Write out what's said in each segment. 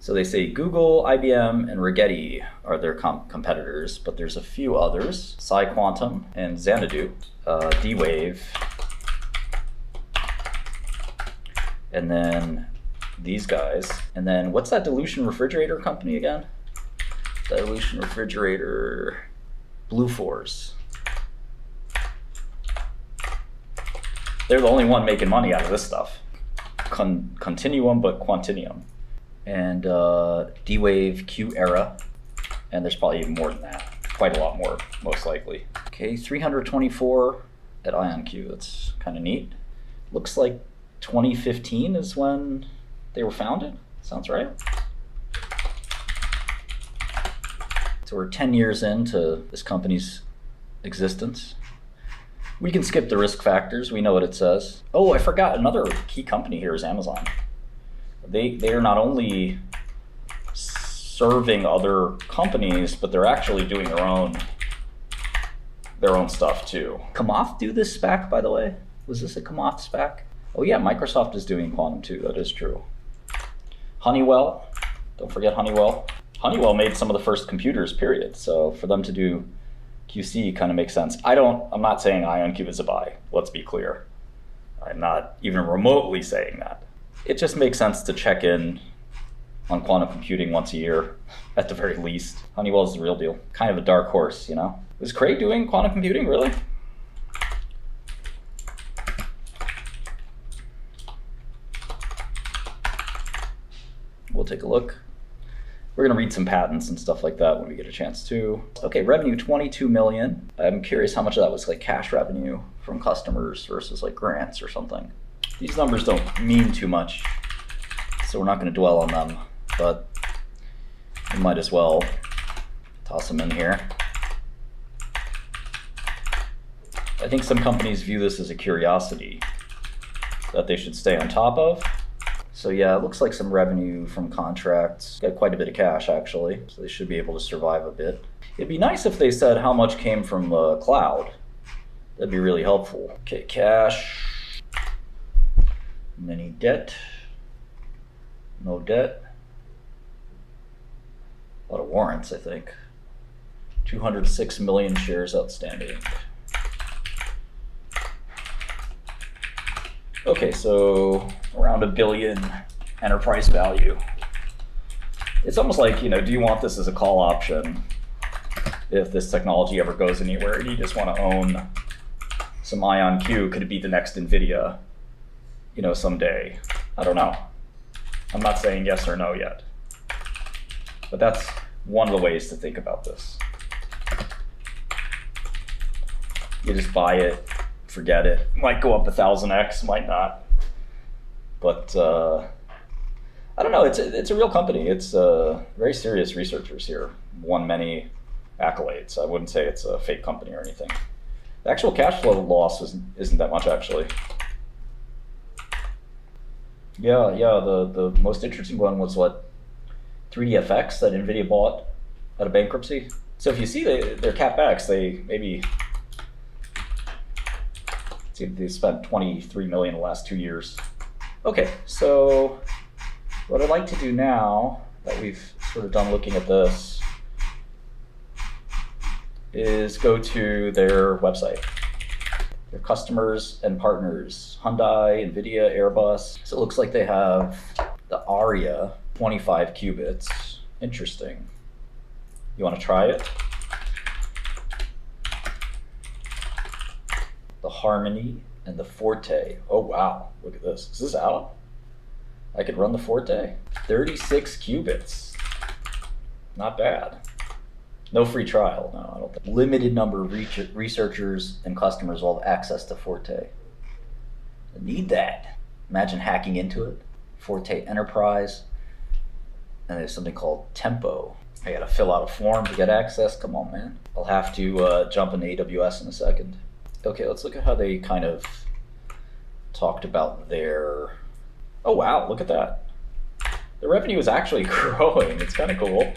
So they say Google, IBM, and Rigetti are their competitors, but there's a few others. PsiQuantum and Xanadu, 𝗕𝗏𝗡𝗍, and then these guys. And then what's that dilution refrigerator company again? Dilution refrigerator, Bluefors. They're the only one making money out of this stuff. Continuum, but Quantinium. And 𝗕𝗏𝗘𝗢, and there's probably even more than that. Quite a lot more, most likely. Okay, 324 at Ionq. That's kind of neat. Looks like 2015 is when they were founded. Sounds right. So we're 10 years into this company's existence. We can skip the risk factors. We know what it says. Oh, I forgot, another key company here is Amazon. They are not only serving other companies, but they're actually doing their own stuff too. 𝗕𝗏 do this SPAC, by the way? Was this a 𝗕𝗏 SPAC? Oh yeah, Microsoft is doing quantum too, that is true. Honeywell, don't forget Honeywell. Honeywell made some of the first computers, period. So for them to do QC kind of makes sense. I'm not saying Ionq is a buy, let's be clear. I'm not even remotely saying that. It just makes sense to check in on quantum computing once a year, at the very least. Honeywell is the real deal. Kind of a dark horse, you know? Is Craig doing quantum computing, really? We'll take a look. We're gonna read some patents and stuff like that when we get a chance to. Okay, revenue 22 million. I'm curious how much of that was like cash revenue from customers versus like grants or something. These numbers don't mean too much, so we're not gonna dwell on them, but we might as well toss them in here. I think some companies view this as a curiosity that they should stay on top of. So yeah, it looks like some revenue from contracts. Got quite a bit of cash, actually, so they should be able to survive a bit. It'd be nice if they said how much came from the cloud. That'd be really helpful. Okay, cash. And any debt? No debt. A lot of warrants, I think. 206 million shares outstanding. Okay, so around $1 billion enterprise value. It's almost like, you know, do you want this as a call option if this technology ever goes anywhere and you just want to own some Ionq? Could it be the next NVIDIA, you know, someday? I don't know. I'm not saying yes or no yet. But that's one of the ways to think about this. You just buy it, forget it. Might go up 1000x, might not. But I don't know, it's a real company. It's very serious researchers here. Won many accolades. I wouldn't say it's a fake company or anything. The actual cash flow loss isn't that much, actually. Yeah, the most interesting one was what, 3DFX that NVIDIA bought out of bankruptcy. So if you see their Capex, they spent 23 million in the last 2 years. Okay, so what I'd like to do now that we've sort of done looking at this is go to their website. Their customers and partners, Hyundai, NVIDIA, Airbus. So it looks like they have the Aria 25 qubits. Interesting. You want to try it? The Harmony and the Forte. Oh wow, look at this. Is this out? I could run the Forte. 36 qubits. Not bad. No free trial, no, I don't think. Limited number of researchers and customers will have access to Forte. I need that. Imagine hacking into it. Forte Enterprise. And there's something called Tempo. I gotta fill out a form to get access. Come on, man. I'll have to jump into AWS in a second. Okay, let's look at how they kind of talked about their... Oh wow, look at that. The revenue is actually growing. It's kind of cool.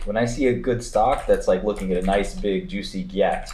When I see a good stock that's like looking at a nice big juicy get,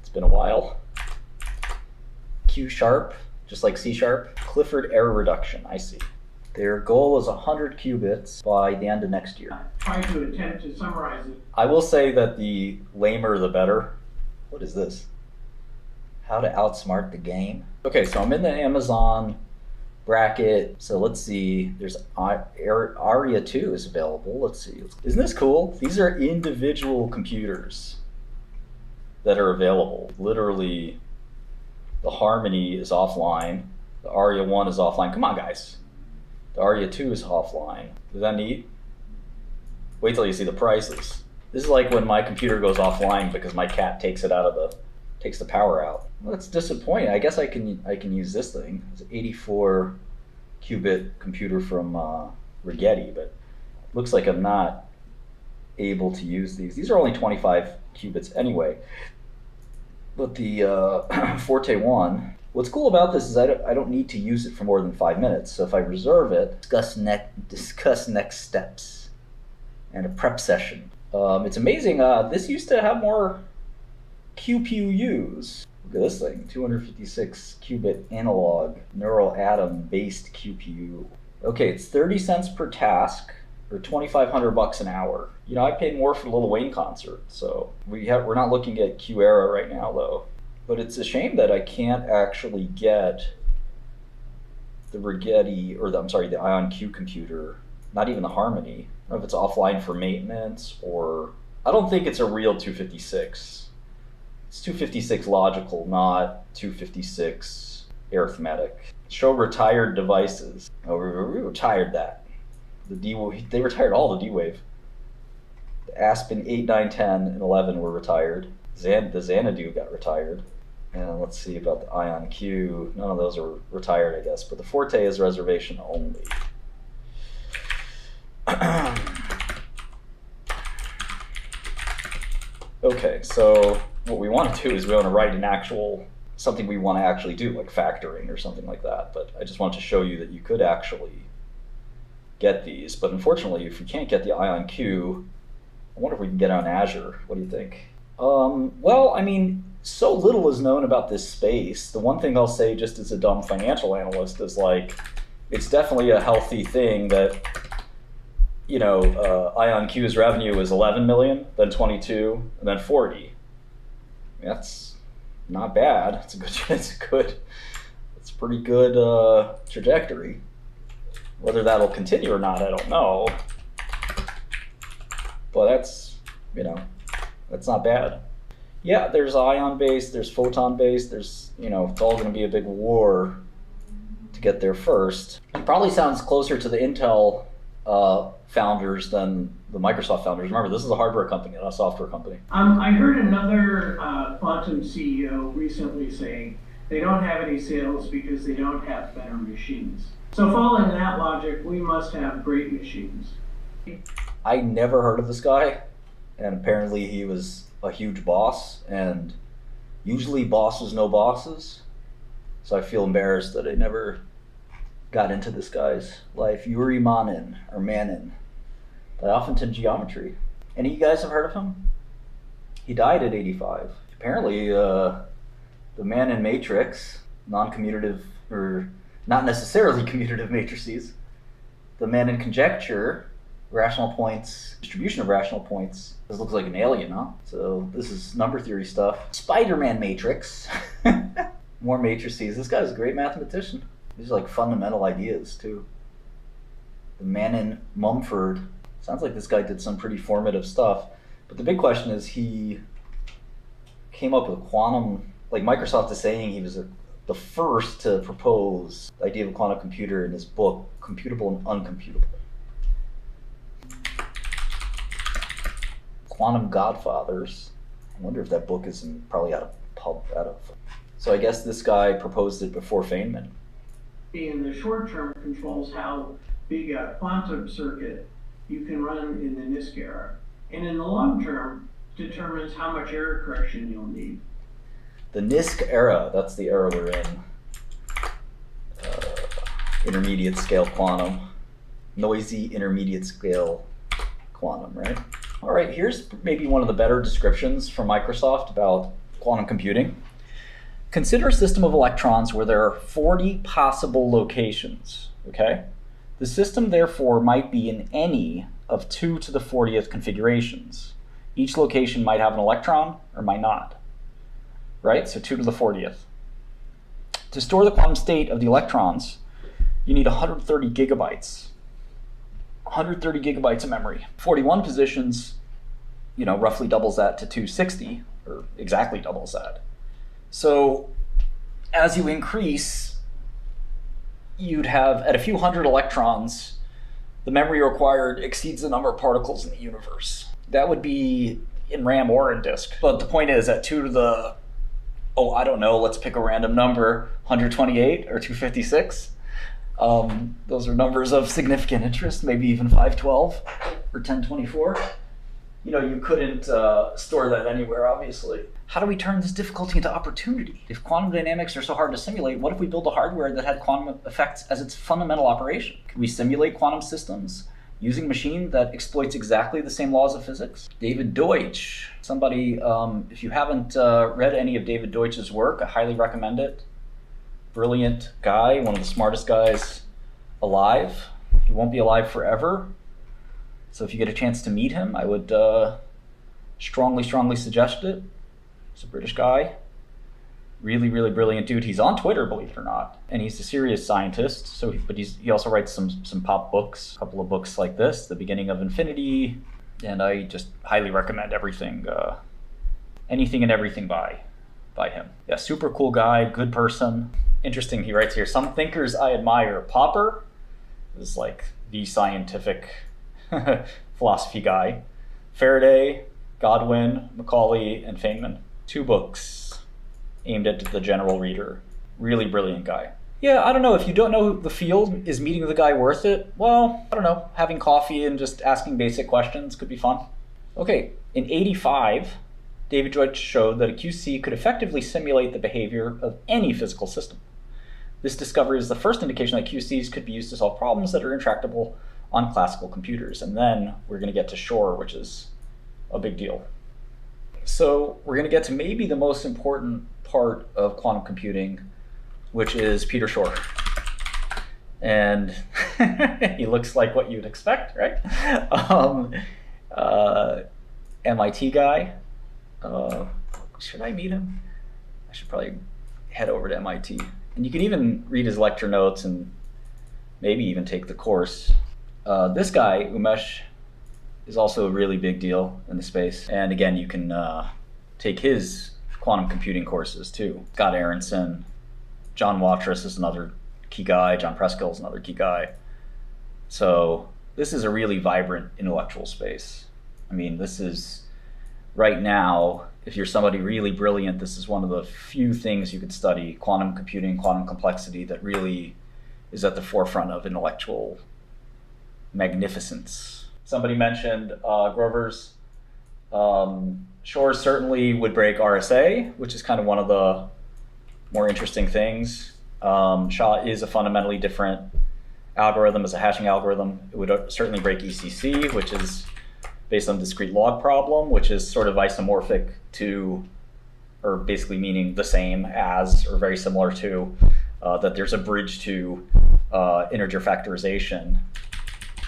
It's been a while. Q sharp, just like C sharp. Clifford error reduction, I see. Their goal is 100 qubits by the end of next year. Try to attempt to summarize it. I will say that the lamer the better. What is this? How to outsmart the game. Okay, so I'm in the Amazon bracket. So let's see, there's Aria 2 is available. Let's see, isn't this cool? These are individual computers that are available. Literally, the Harmony is offline. The Aria 1 is offline. Come on, guys. The Aria 2 is offline. Is that neat? Wait till you see the prices. This is like when my computer goes offline because my cat takes the power out. Well, that's disappointing. I guess I can use this thing. It's an 84 qubit computer from Rigetti, but looks like I'm not able to use these. These are only 25 qubits anyway. But the Forte 1, what's cool about this is I don't need to use it for more than 5 minutes. So if I reserve it, discuss next steps and a prep session. It's amazing. This used to have more QPUs. Look at this thing, 256 qubit analog neural atom based QPU. Okay, it's 30 cents per task, or $2,500 an hour. You know, I paid more for the Lil Wayne concert, so we're not looking at Q-Era right now though. But it's a shame that I can't actually get the Rigetti, or the Ionq computer, not even the Harmony. I don't know if it's offline for maintenance, or I don't think it's a real 256. It's 256 logical, not 256 arithmetic. Show retired devices. Oh, we retired that. They retired all the D-Wave. The Aspen 8, 9, 10, and 11 were retired. The Xanadu got retired. And let's see about the Ionq. None of those are retired, I guess. But the Forte is reservation only. Okay, so what we want to do is we want to write something we want to actually do, like factoring or something like that. But I just wanted to show you that you could actually get these. But unfortunately, if we can't get the Ionq, I wonder if we can get it on Azure. What do you think? Well, I mean, so little is known about this space. The one thing I'll say, just as a dumb financial analyst, is like, it's definitely a healthy thing that, you know, Ionq's revenue is 11 million, then 22, and then 40. That's not bad. It's a pretty good trajectory. Whether that'll continue or not, I don't know. But that's, you know, that's not bad. Yeah, there's ion-based, there's photon-based, there's, you know, it's all going to be a big war to get there first. It probably sounds closer to the Intel founders than the Microsoft founders. Remember, this is a hardware company, not a software company. I heard another quantum CEO recently saying they don't have any sales because they don't have better machines. So following that logic, we must have great machines. I never heard of this guy, and apparently he was a huge boss, and usually bosses know bosses, so I feel embarrassed that I never got into this guy's life. 𝗠𝗓𝗓𝗏 or Manin, 𝗓𝗏𝗓𝗏 geometry. Any of you guys have heard of him? He died at 85. Apparently, the Manin matrix, non-commutative, or not necessarily commutative matrices, the Manin conjecture, rational points, distribution of rational points. This looks like an alien, huh? So this is number theory stuff. Spider-Man matrix. More matrices. This guy's a great mathematician. These are like fundamental ideas too. The Manin Mumford. Sounds like this guy did some pretty formative stuff. But the big question is, he came up with quantum, like Microsoft is saying he was the first to propose the idea of a quantum computer in his book, Computable and Uncomputable. Quantum Godfathers. I wonder if that book is probably out of. So I guess this guy proposed it before Feynman. In the short term, controls how big a quantum circuit you can run in the NISQ era. And in the long term, determines how much error correction you'll need. The NISQ era, that's the era we're in. Intermediate scale quantum. Noisy intermediate scale quantum, right? All right, here's maybe one of the better descriptions from Microsoft about quantum computing. Consider a system of electrons where there are 40 possible locations, okay? The system, therefore, might be in any of 2 to the 40th configurations. Each location might have an electron or might not, right? So 2 to the 40th. To store the quantum state of the electrons, you need 130 gigabytes. 130 gigabytes of memory. 41 positions, roughly doubles that to 260, or exactly doubles that. So as you increase, you'd have, at a few hundred electrons, the memory required exceeds the number of particles in the universe. That would be in RAM or in disk. But the point is, at 2 to the, let's pick a random number, 128 or 256. Those are numbers of significant interest, maybe even 512 or 1024. You couldn't store that anywhere, obviously. How do we turn this difficulty into opportunity? If quantum dynamics are so hard to simulate, what if we build a hardware that had quantum effects as its fundamental operation? Could we simulate quantum systems using a machine that exploits exactly the same laws of physics? David Deutsch, somebody, if you haven't read any of David Deutsch's work, I highly recommend it. Brilliant guy, one of the smartest guys alive. He won't be alive forever. So if you get a chance to meet him, I would strongly suggest it. He's a British guy. Really, really brilliant dude. He's on Twitter, believe it or not. And he's a serious scientist. But he also writes some pop books, a couple of books like this, The Beginning of Infinity. And I just highly recommend everything, anything and everything by him. Yeah, super cool guy, good person. Interesting, he writes here, some thinkers I admire. Popper is like the scientific philosophy guy. Faraday, Godwin, Macaulay, and Feynman. 2 books aimed at the general reader. Really brilliant guy. Yeah, I don't know, if you don't know the field, is meeting the guy worth it? Well, I don't know, having coffee and just asking basic questions could be fun. Okay, in 85, David Deutsch showed that a QC could effectively simulate the behavior of any physical system. This discovery is the first indication that QCs could be used to solve problems that are intractable on classical computers. And then we're going to get to Shor, which is a big deal. So we're going to get to maybe the most important part of quantum computing, which is Peter Shor. And he looks like what you'd expect, right? MIT guy. Should I meet him? I should probably head over to MIT. And you can even read his lecture notes and maybe even take the course. This guy, Umesh, is also a really big deal in the space. And again, you can take his quantum computing courses too. Scott Aronson, John Watrous is another key guy, John Preskill is another key guy. So this is a really vibrant intellectual space. I mean, this is, right now, if you're somebody really brilliant, this is one of the few things you could study, quantum computing, quantum complexity, that really is at the forefront of intellectual magnificence. Somebody mentioned Grover's. Shor certainly would break RSA, which is kind of one of the more interesting things. SHA is a fundamentally different algorithm as a hashing algorithm. It would certainly break ECC, which is based on the discrete log problem, which is sort of isomorphic to, or basically meaning the same as, or very similar to, that there's a bridge to integer factorization.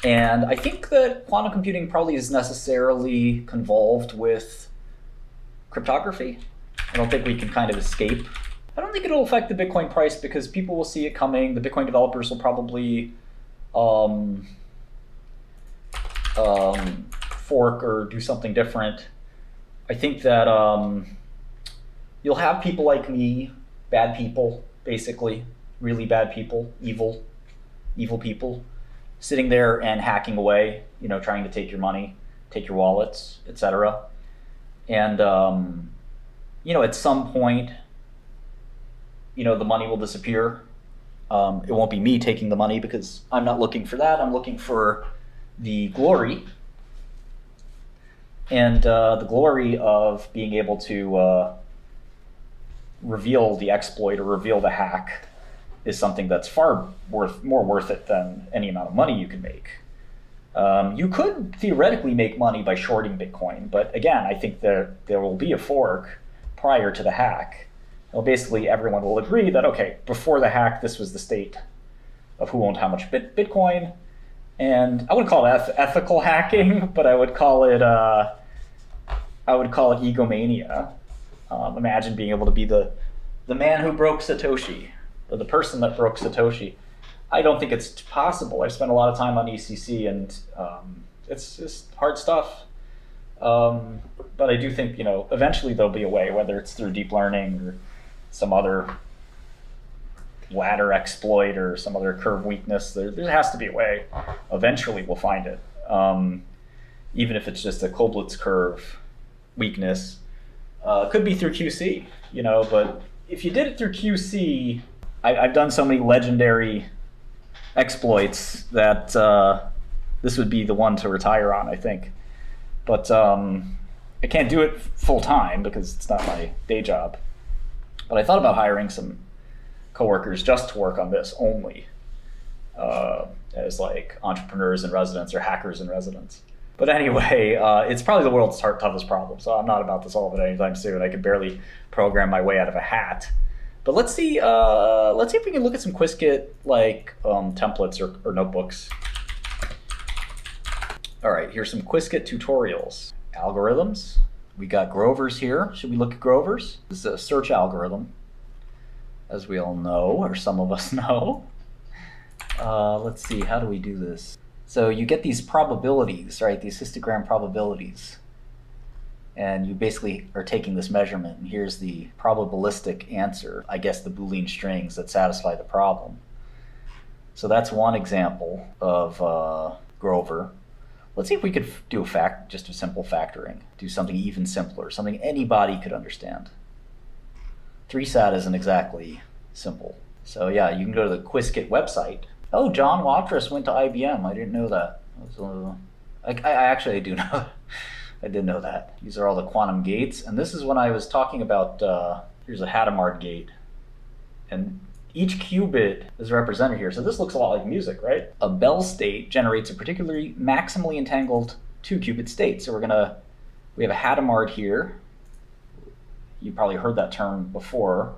And I think that quantum computing probably is necessarily convolved with cryptography. I don't think we can kind of escape. I don't think it'll affect the Bitcoin price because people will see it coming. The Bitcoin developers will probably fork or do something different. I think that you'll have people like me, bad people, basically, really bad people, evil people, sitting there and hacking away, trying to take your money, take your wallets, etc. And at some point, the money will disappear. It won't be me taking the money because I'm not looking for that. I'm looking for the glory. And the glory of being able to reveal the exploit or reveal the hack is something that's far more worth it than any amount of money you can make. You could theoretically make money by shorting Bitcoin, but again, I think there will be a fork prior to the hack. Well, basically, everyone will agree that, okay, before the hack, this was the state of who owned how much Bitcoin. And I wouldn't call it ethical hacking, but I would call it egomania. Imagine being able to be the man who broke Satoshi, or the person that broke Satoshi. I don't think it's possible. I've spent a lot of time on ECC, and it's just hard stuff. But I do think, eventually there'll be a way, whether it's through deep learning or some other ladder exploit or some other curve weakness. There has to be a way. Eventually we'll find it. Even if it's just a Kovlitz curve weakness. Could be through QC, but if you did it through QC, I've done so many legendary exploits that this would be the one to retire on, I think. But I can't do it full time because it's not my day job. But I thought about hiring some coworkers just to work on this only, as like entrepreneurs in residence or hackers in residence. But anyway, it's probably the world's toughest problem, so I'm not about to solve it anytime soon. I can barely program my way out of a hat. But let's see if we can look at some Qiskit templates or notebooks. All right, here's some Qiskit tutorials. Algorithms. We got Grovers here. Should we look at Grovers? This is a search algorithm, as we all know, or some of us know. Let's see, how do we do this? So you get these probabilities, right? These histogram probabilities. And you basically are taking this measurement, and here's the probabilistic answer, I guess the Boolean strings that satisfy the problem. So that's one example of Grover. Let's see if we could do just a simple factoring, do something even simpler, something anybody could understand. 3SAT isn't exactly simple. So yeah, you can go to the Qiskit website. Oh, John Watrous went to IBM. I didn't know that. I do know that. I did know that. These are all the quantum gates. And this is when I was talking about, here's a Hadamard gate. And each qubit is represented here. So this looks a lot like music, right? A Bell state generates a particularly maximally entangled 2-qubit state. So we have a Hadamard here. You probably heard that term before.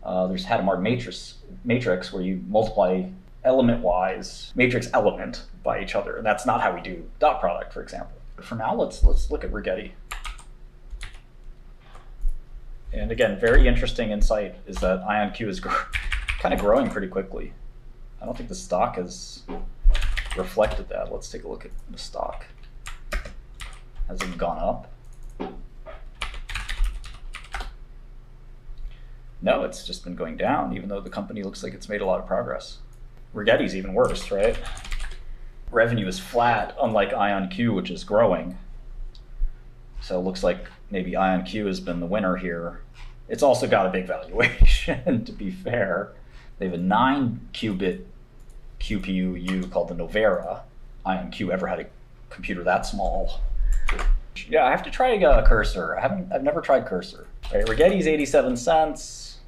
There's Hadamard matrix where you multiply element-wise matrix element by each other. And that's not how we do dot product, for example. But for now, let's look at Rigetti. And again, very interesting insight is that Ionq is kind of growing pretty quickly. I don't think the stock has reflected that. Let's take a look at the stock. Has it gone up? No, it's just been going down, even though the company looks like it's made a lot of progress. Rigetti's even worse, right? Revenue is flat, unlike Ionq, which is growing. So it looks like maybe Ionq has been the winner here. It's also got a big valuation, to be fair. They have a 9-qubit QPU called the Novera. Ionq ever had a computer that small. Yeah, I have to try Cursor. I've never tried Cursor. Right, Rigetti's 87 cents,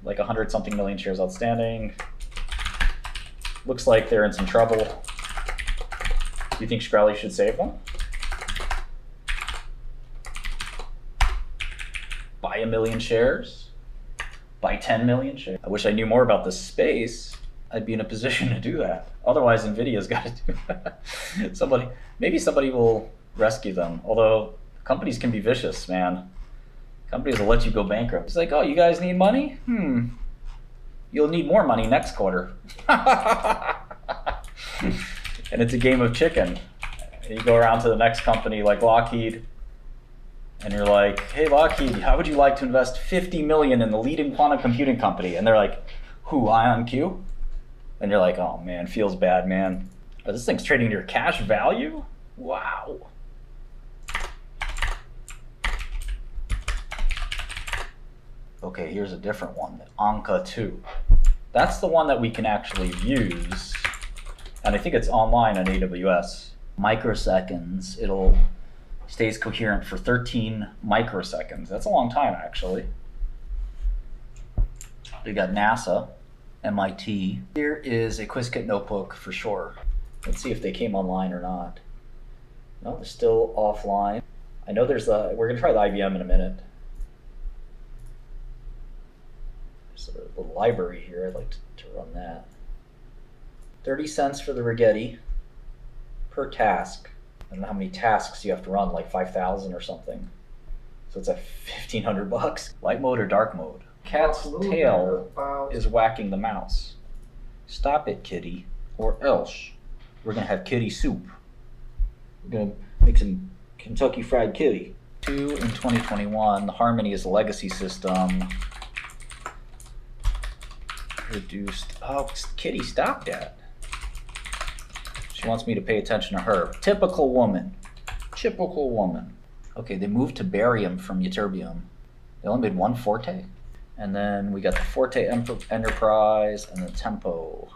like 100-something million shares outstanding. Looks like they're in some trouble. Do you think Shkreli should save them? Buy 1 million shares? Buy 10 million shares? I wish I knew more about this space. I'd be in a position to do that. Otherwise, NVIDIA's got to do that. Maybe somebody will rescue them. Although companies can be vicious, man. Companies will let you go bankrupt. It's like, oh, you guys need money? You'll need more money next quarter. And it's a game of chicken. You go around to the next company like Lockheed, and you're like, hey, Lockheed, how would you like to invest $50 million in the leading quantum computing company? And they're like, who, Ionq? And you're like, oh man, feels bad, man. But this thing's trading to your cash value? Wow. Okay, here's a different one, 𝗠𝗏 2. That's the one that we can actually use, and I think it's online on AWS. Microseconds, it'll stays coherent for 13 microseconds. That's a long time, actually. We got NASA, MIT. Here is a Qiskit notebook for Shor. Let's see if they came online or not. No, they're still offline. I know there's a, we're gonna try the IBM in a minute. There's a little library here, I'd like to run that. 30 cents for the Rigetti per task. I don't know how many tasks you have to run, like 5,000 or something. So it's at 1,500 bucks. Light mode or dark mode? Cat's tail is whacking the mouse. Stop it, kitty, or else we're gonna have kitty soup. We're gonna make some Kentucky Fried Kitty. 2 in 2021, the Harmony is a legacy system. Reduced, oh, kitty, stop that. She wants me to pay attention to her. Typical woman. Typical woman. Okay, they moved to barium from ytterbium. They only made one Forte. And then we got the Forte Enterprise and the Tempo.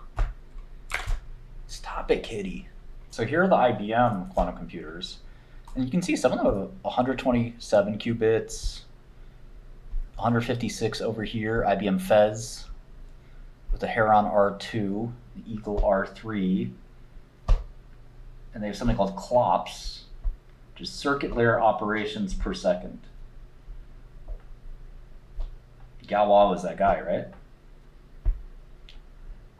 Stop it, kitty. So here are the IBM quantum computers. And you can see some of them have 127 qubits, 156 over here, IBM Fez, with the Heron R2, the Eagle R3. And they have something called CLOPS, which is circuit layer operations per second. Galois was that guy, right?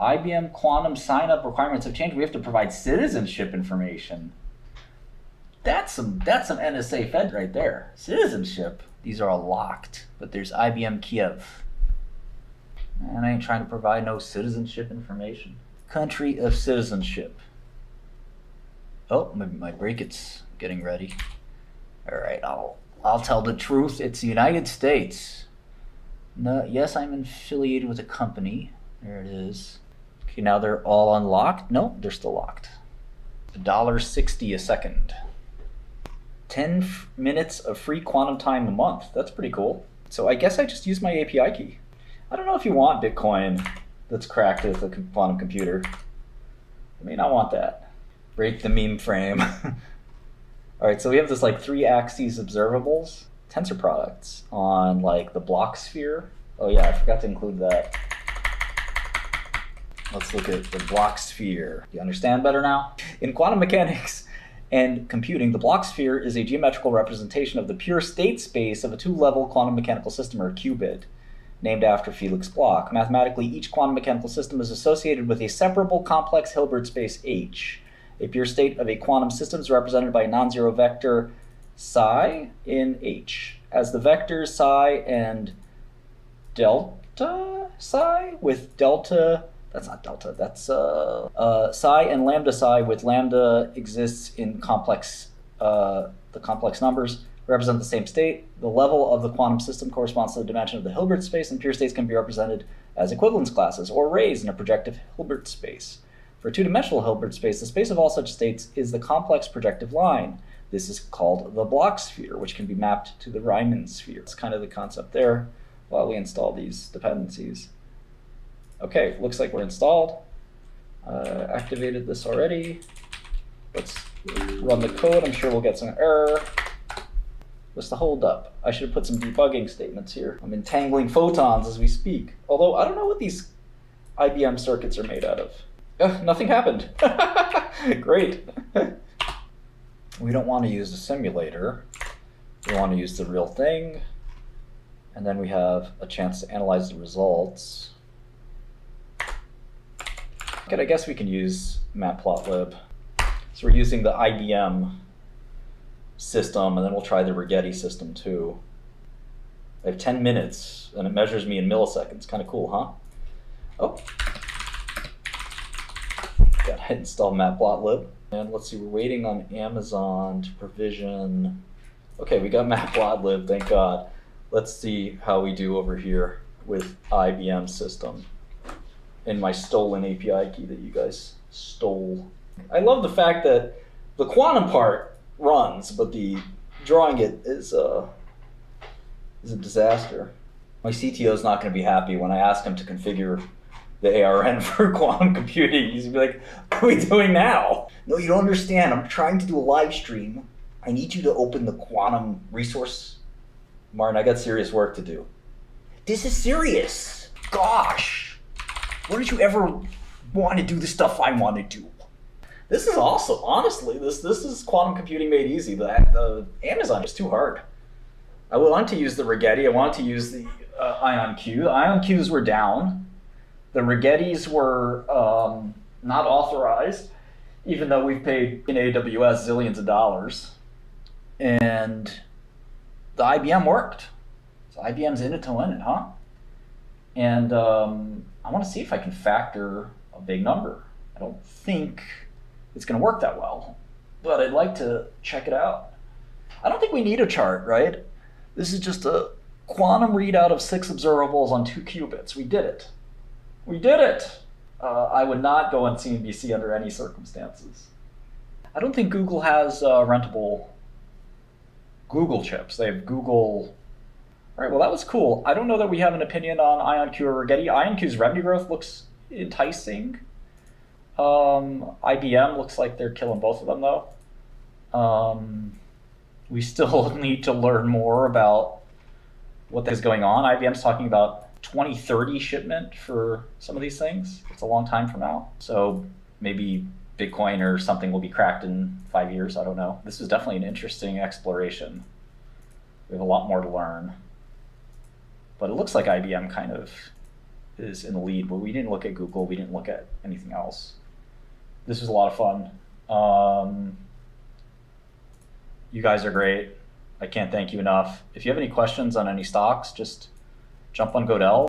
IBM quantum sign-up requirements have changed. We have to provide citizenship information. That's some NSA Fed right there. Citizenship. These are all locked, but there's IBM Kiev. And I ain't trying to provide no citizenship information. Country of citizenship. Oh, my bracket's getting ready. All right, I'll tell the truth. It's the United States. No, yes, I'm affiliated with a company. There it is. Okay, now they're all unlocked. No, they're still locked. $1.60 a second. 10 minutes of free quantum time a month. That's pretty cool. So I guess I just use my API key. I don't know if you want Bitcoin that's cracked with a quantum computer. I may not want that. Break the meme frame. All right, so we have this like 3 axes observables, tensor products on like the block sphere. Oh yeah, I forgot to include that. Let's look at the block sphere. Do you understand better now? In quantum mechanics and computing, the block sphere is a geometrical representation of the pure state space of a 2-level quantum mechanical system, or a qubit, named after Felix Bloch. Mathematically, each quantum mechanical system is associated with a separable complex Hilbert space H. A pure state of a quantum system is represented by a non-zero vector psi in H. As the vectors psi and delta psi with delta, that's not delta, that's psi and lambda psi with lambda exists in complex, the complex numbers represent the same state. The level of the quantum system corresponds to the dimension of the Hilbert space, and pure states can be represented as equivalence classes or arrays in a projective Hilbert space. For a 2-dimensional Hilbert space, the space of all such states is the complex projective line. This is called the Bloch sphere, which can be mapped to the Riemann sphere. It's kind of the concept there while we install these dependencies. Okay, looks like we're installed. Activated this already. Let's run the code. I'm sure we'll get some error. What's the holdup? I should have put some debugging statements here. I'm entangling photons as we speak. Although I don't know what these IBM circuits are made out of. Nothing happened. Great. We don't want to use a simulator. We want to use the real thing. And then we have a chance to analyze the results. Okay, I guess we can use matplotlib. So we're using the IBM system, and then we'll try the Rigetti system too. I have 10 minutes, and it measures me in milliseconds. Kind of cool, huh? Oh. Gotta install matplotlib. And let's see, we're waiting on Amazon to provision. Okay, we got matplotlib, thank God. Let's see how we do over here with IBM system and my stolen API key that you guys stole. I love the fact that the quantum part runs, but the drawing it is a disaster. My CTO is not going to be happy when I ask him to configure the ARN for quantum computing. He's going to be like, what are we doing now? No, you don't understand. I'm trying to do a live stream. I need you to open the quantum resource. Martin, I got serious work to do. This is serious. Gosh. Why don't you ever want to do the stuff I want to do? This is awesome. Honestly, this is quantum computing made easy. The Amazon is too hard. I wanted to use the Rigetti. I wanted to use the Ionq. The Ionqs were down. The Rigettis were not authorized, even though we've paid in AWS zillions of dollars. And the IBM worked. So IBM's in it to win it, huh? And I want to see if I can factor a big number. I don't think it's going to work that well, but I'd like to check it out. I don't think we need a chart, right? This is just a quantum readout of 6 observables on 2 qubits. We did it. We did it! I would not go on CNBC under any circumstances. I don't think Google has rentable Google chips. They have Google. All right, well, that was cool. I don't know that we have an opinion on Ionq or Rigetti. Ionq's revenue growth looks enticing. IBM looks like they're killing both of them, though. We still need to learn more about what is going on. IBM's talking about 2030 shipment for some of these things. It's a long time from now. So maybe Bitcoin or something will be cracked in 5 years. I don't know. This is definitely an interesting exploration. We have a lot more to learn. But it looks like IBM kind of is in the lead, but we didn't look at Google. We didn't look at anything else. This was a lot of fun. You guys are great. I can't thank you enough. If you have any questions on any stocks, just jump on Godel.